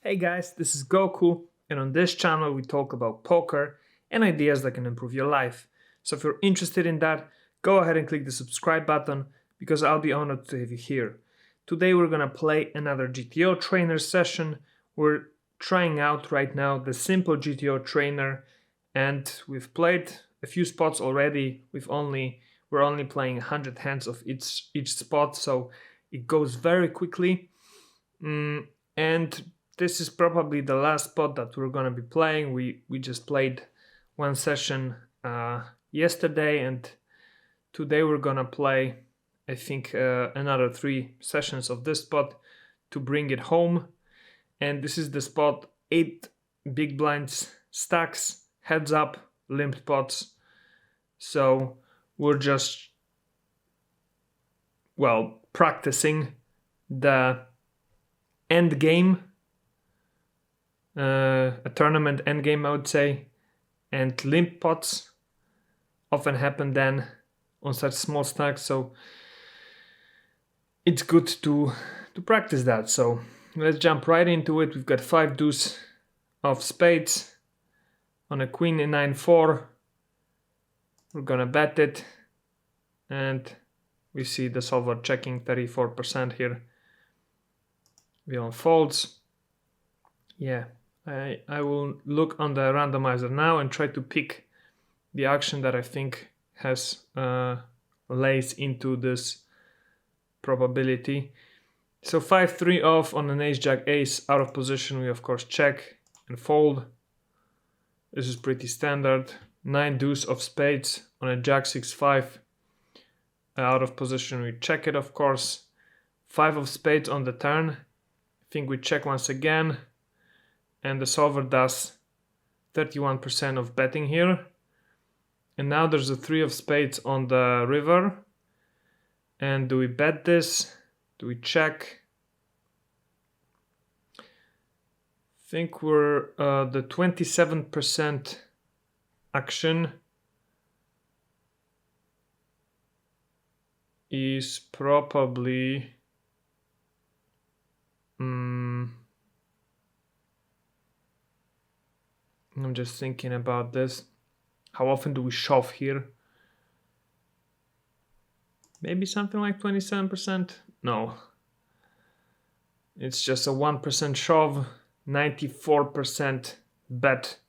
Hey guys, this is Goku, and on this channel we talk about poker and ideas that can improve your life. So if you're interested in that, go ahead and click the subscribe button because I'll be honored to have you here. Today we're gonna play another GTO Trainer session. We're trying out right now the Simple GTO Trainer, and we've played a few spots already. We're only playing 100 hands of each spot, so it goes very quickly. And this is probably the last spot that we're gonna be playing. We just played one session yesterday, and today we're gonna play, I think, another 3 sessions of this spot to bring it home. And this is the spot: 8 big blinds, stacks, heads up, limped pots. So we're just practicing the end game, a tournament end game, I would say. And limp pots often happen then on such small stacks, so it's good to practice that. So let's jump right into it. We've got 5 deuce of spades on a queen in 9-4. We're gonna bet it, and we see the solver checking 34% here. Villain folds. Yeah, I will look on the randomizer now and try to pick the action that I think has lays into this probability. So 5-3 off on an ace jack ace out of position. We of course check and fold. This is pretty standard. 9 deuce of spades on a jack 6-5 out of position. We check it, of course. 5 of spades on the turn. I think we check once again, and the solver does 31% of betting here. And now there's a 3 of spades on the river. And do we bet this? Do we check? I think we're the 27% action is probably I'm just thinking about this. How often do we shove here? Maybe something like 27%? No. It's just a 1% shove, 94% bet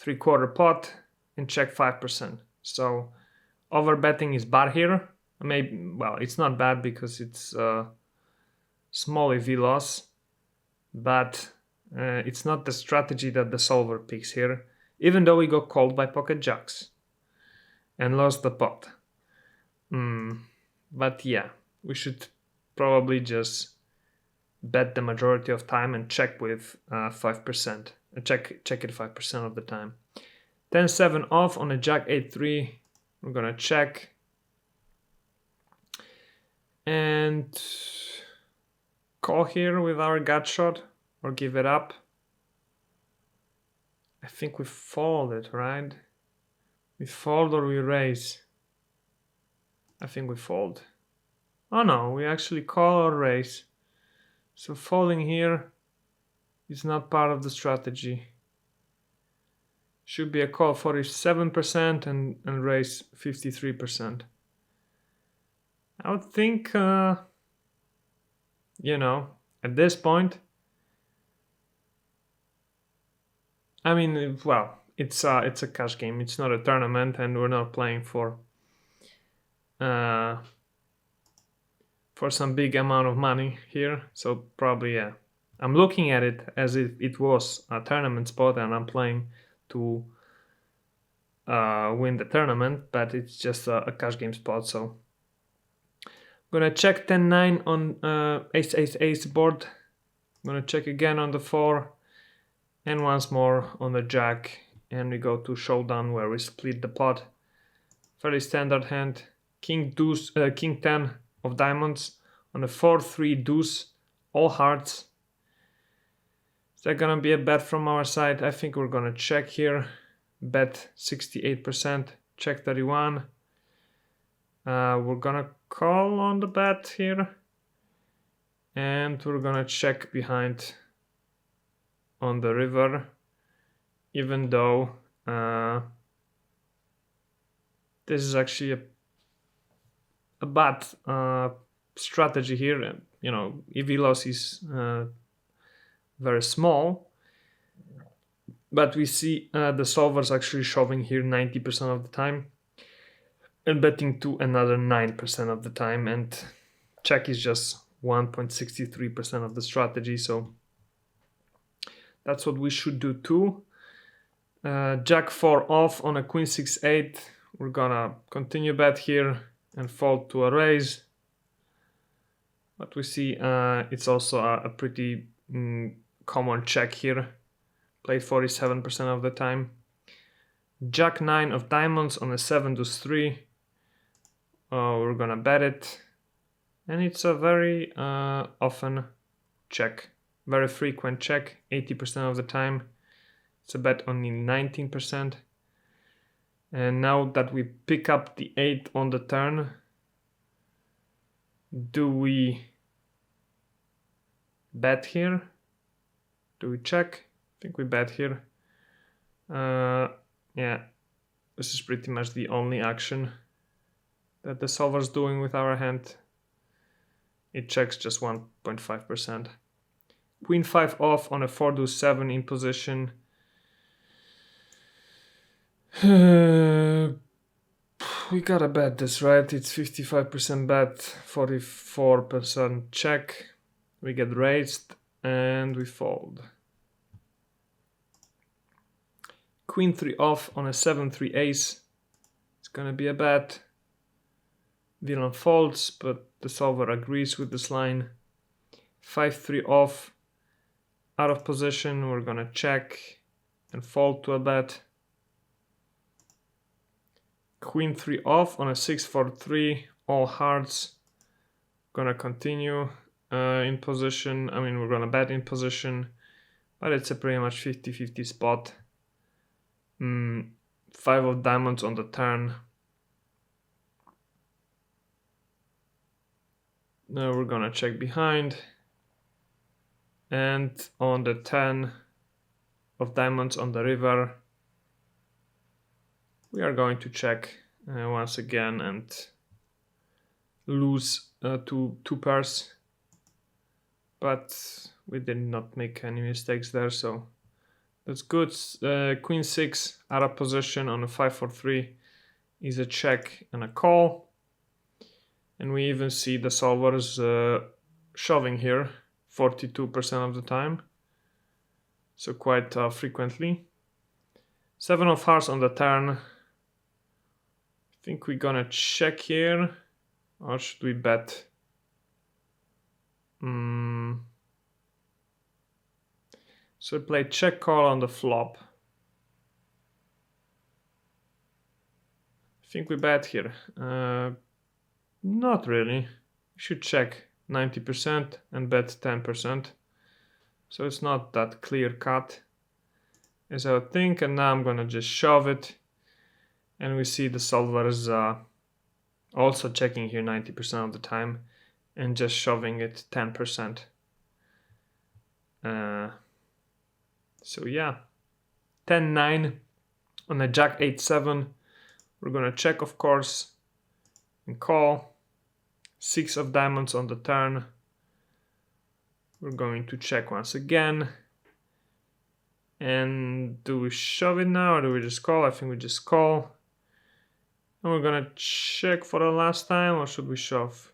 3/4 pot, and check 5%. So overbetting is bad here. Maybe, well, it's not bad because it's small EV loss, but it's not the strategy that the solver picks here, even though we got called by pocket jacks and lost the pot. But yeah, we should probably just bet the majority of time and check with 5%. Check it 5% of the time. 10-7 off on a jack 8-3. We're gonna check and call here with our gut shot or give it up. I think we fold it, right? We fold or we raise. I think we fold. Oh no, we actually call or raise. So folding here is not part of the strategy. Should be a call 47% and raise 53%. I would think, at this point, I mean, well, it's a cash game. It's not a tournament, and we're not playing for some big amount of money here. So probably, yeah. I'm looking at it as if it was a tournament spot, and I'm playing to win the tournament, but it's just a cash game spot. So I'm gonna check 10-9 on ace-ace-ace board. I'm gonna check again on the 4, and once more on the jack, and we go to showdown where we split the pot. Fairly standard hand. King 10 of diamonds on a 4-3 deuce, all hearts. Is that gonna be a bet from our side? I think we're gonna check here. Bet 68%, check 31. We're gonna call on the bet here, and we're gonna check behind on the river, even though this is actually a bad strategy here. You know, EV loss is very small, but we see the solvers actually shoving here 90% of the time and betting to another 9% of the time, and check is just 1.63% of the strategy. So that's what we should do too. Jack 4 off on a queen 6-8. We're gonna continue bet here and fold to a raise. But we see it's also a pretty common check here. Played 47% of the time. Jack 9 of diamonds on a 7-3. We're gonna bet it. And it's a very often check. Very frequent check, 80% of the time. It's a bet only 19%. And now that we pick up the 8 on the turn, do we bet here? Do we check? I think we bet here. Yeah, this is pretty much the only action that the solver's doing with our hand. It checks just 1.5%. Queen 5 off on a 4-7 in position. We gotta bet this, right? It's 55% bet, 44% check. We get raised and we fold. Queen 3 off on a 7-3 ace. It's gonna be a bet. Villain folds, but the solver agrees with this line. 5-3 off, out of position. We're gonna check and fold to a bet. Queen 3 off on a 6-4-3, all hearts. Gonna continue in position. I mean, we're gonna bet in position, but it's a pretty much 50-50 spot. 5 of diamonds on the turn. Now we're gonna check behind. And on the 10 of diamonds on the river, we are going to check once again and lose two pairs. But we did not make any mistakes there, so that's good. Queen 6 out of position on a 5-4-3 is a check and a call. And we even see the solvers shoving here 42% of the time. So quite frequently. 7 of hearts on the turn. I think we're gonna check here. Or should we bet? So we play check call on the flop. I think we bet here. Not really. We should check 90% and bet 10%. So it's not that clear cut as I would think. And now I'm gonna just shove it. And we see the solvers also checking here 90% of the time and just shoving it 10%. So yeah, 10-9 on a Jack 8-7. We're gonna check, of course, and call. 6 of diamonds on the turn. We're going to check once again. And do we shove it now or do we just call? I think we just call. And we're gonna check for the last time, or should we shove?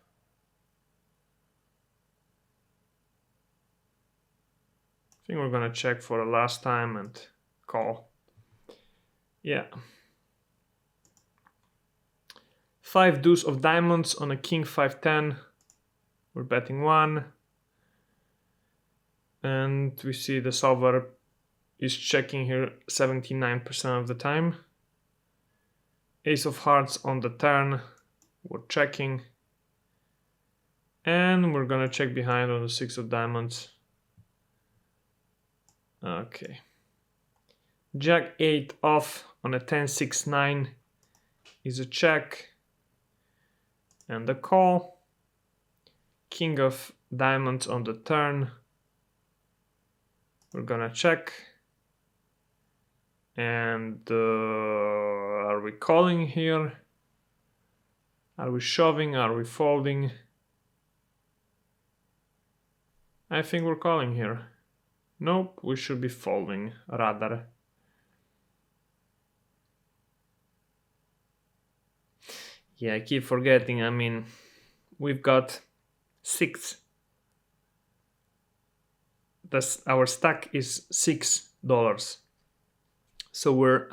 I think we're gonna check for the last time and call. Yeah. 5 deuce of diamonds on a king 5-10. We're betting 1. And we see the solver is checking here 79% of the time. Ace of hearts on the turn. We're checking. And we're gonna check behind on the 6 of diamonds. Okay. Jack 8 off on a 10-6-9 is a check. And the call. King of diamonds on the turn. We're gonna check. And are we calling here? Are we shoving? Are we folding? I think we're calling here. Nope, we should be folding rather. Yeah, I keep forgetting. I mean, we've got 6. Our stack is $6. So we're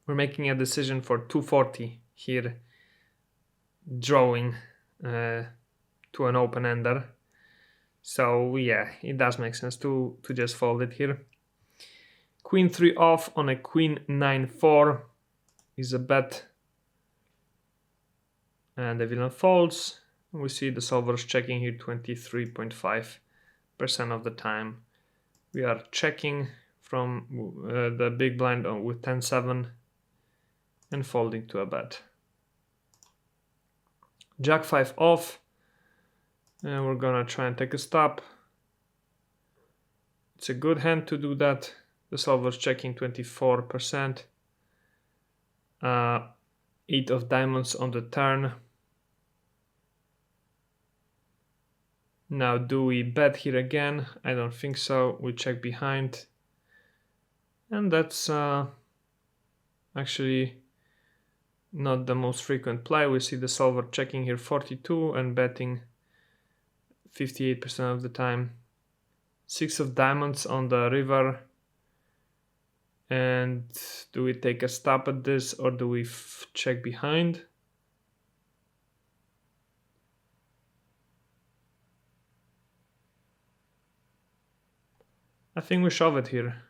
making a decision for 240 here, drawing to an open ender. So yeah, it does make sense to just fold it here. Queen 3 off on a queen 9-4 is a bet, and the villain folds. We see the solver's checking here 23.5% of the time. We are checking from the big blind with 10-7 and folding to a bet. Jack 5 off, and we're gonna try and take a stop. It's a good hand to do that. The solver's checking 24%. 8 of diamonds on the turn. Now, do we bet here again? I don't think so. We check behind. And that's actually not the most frequent play. We see the solver checking here 42 and betting 58% of the time. 6 of diamonds on the river. And do we take a stop at this or do we check behind? I think we shove it here.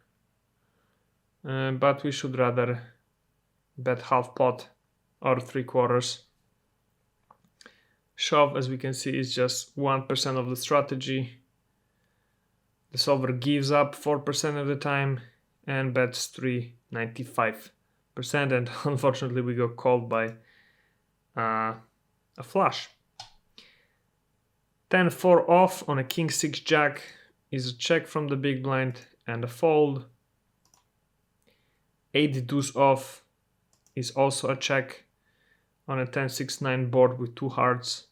But we should rather bet half pot or 3/4. Shove, as we can see, is just 1% of the strategy. The solver gives up 4% of the time and bets 3.95%, and unfortunately we got called by a flush. 10-4 off on a king 6 jack is a check from the big blind and a fold. 8 deuce off is also a check on a 10-6-9 board with 2 hearts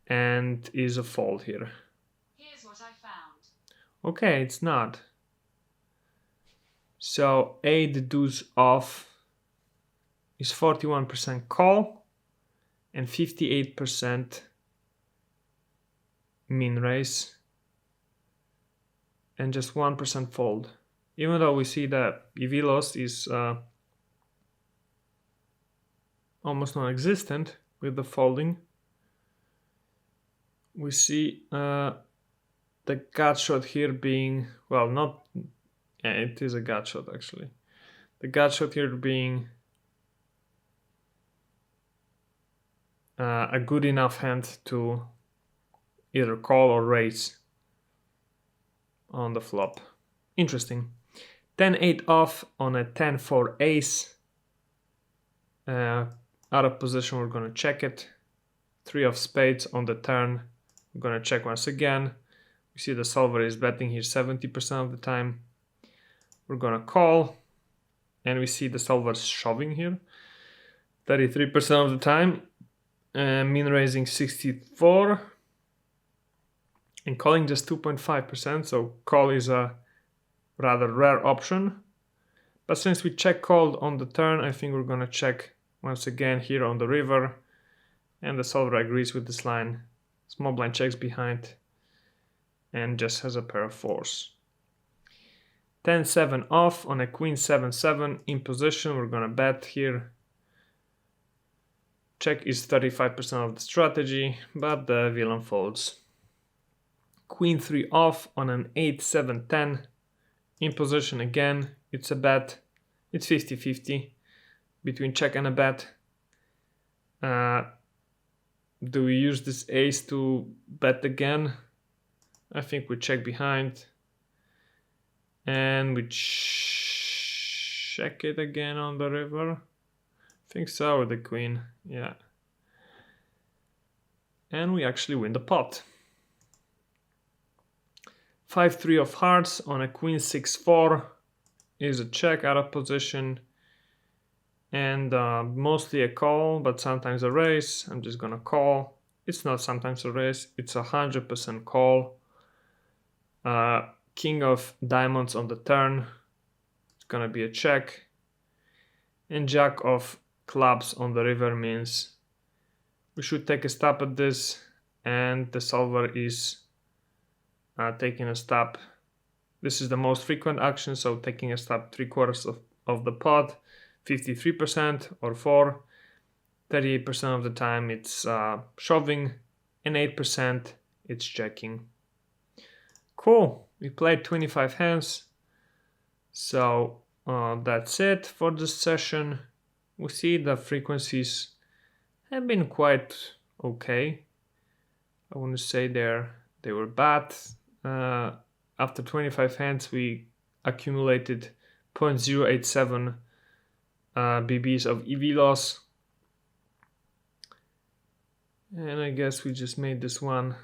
and is a fold here. Here's what I found. Okay, it's not. So 8 deuce off is 41% call and 58% min raise and just 1% fold. Even though we see that EV loss is almost non-existent with the folding, we see the gut shot here being, well, not, yeah, it is a gut shot actually. The gut shot here being a good enough hand to either call or raise on the flop. Interesting. 10-8 off on a 10-4 ace. Out of position, we're gonna check it. 3 of spades on the turn. We're gonna check once again. We see the solver is betting here 70% of the time. We're gonna call, and we see the solver shoving here 33% of the time. Min raising 64 and calling just 2.5%. So call is a rather rare option. But since we check called on the turn, I think we're gonna check once again here on the river, and the solver agrees with this line. Small blind checks behind and just has a pair of 4s. 10-7 off on a queen 7-7 in position. We're gonna bet here. Check is 35% of the strategy, but the villain folds. Queen 3 off on an 8-7-10 in position again. It's a bet. It's 50-50 between check and a bet. Do we use this ace to bet again? I think we check behind and we check it again on the river. I think so, with the queen, yeah. And we actually win the pot. 5-3 of hearts on a queen 6-4 is a check out of position, and mostly a call, but sometimes a raise. I'm just gonna call. It's not sometimes a raise, it's 100% call. King of diamonds on the turn, it's gonna be a check. And jack of clubs on the river means we should take a stab at this, and the solver is taking a stab. This is the most frequent action, so taking a stab 3/4 of the pot, 53% or 4. 38% of the time it's shoving, and 8% it's checking. Cool, we played 25 hands, so that's it for this session. We see the frequencies have been quite okay. I wouldn't say they were bad. After 25 hands, we accumulated 0.087 BBs of EV loss. And I guess we just made this one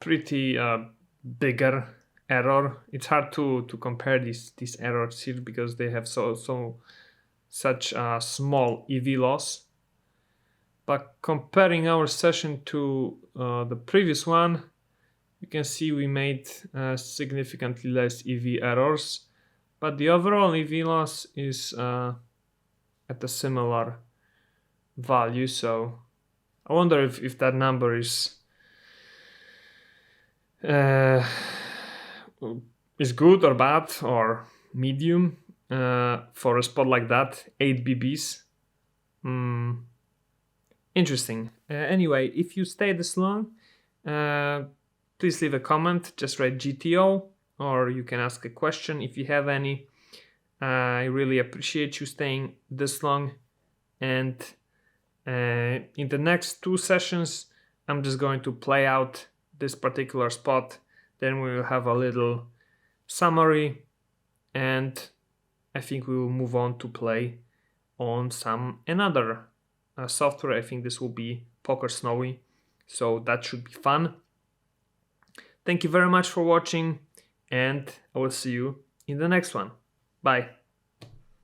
pretty bigger error. It's hard to compare these errors here because they have such a small EV loss. But comparing our session to the previous one, you can see we made significantly less EV errors, but the overall EV loss is at a similar value. So I wonder if that number is good or bad or medium for a spot like that. 8 BBs. Interesting. Anyway, if you stay this long, please leave a comment. Just write GTO, or you can ask a question if you have any. I really appreciate you staying this long. And in the next 2 sessions, I'm just going to play out this particular spot. Then we will have a little summary, and I think we will move on to play on another software. I think this will be Poker Snowy, so that should be fun. Thank you very much for watching, and I will see you in the next one. Bye.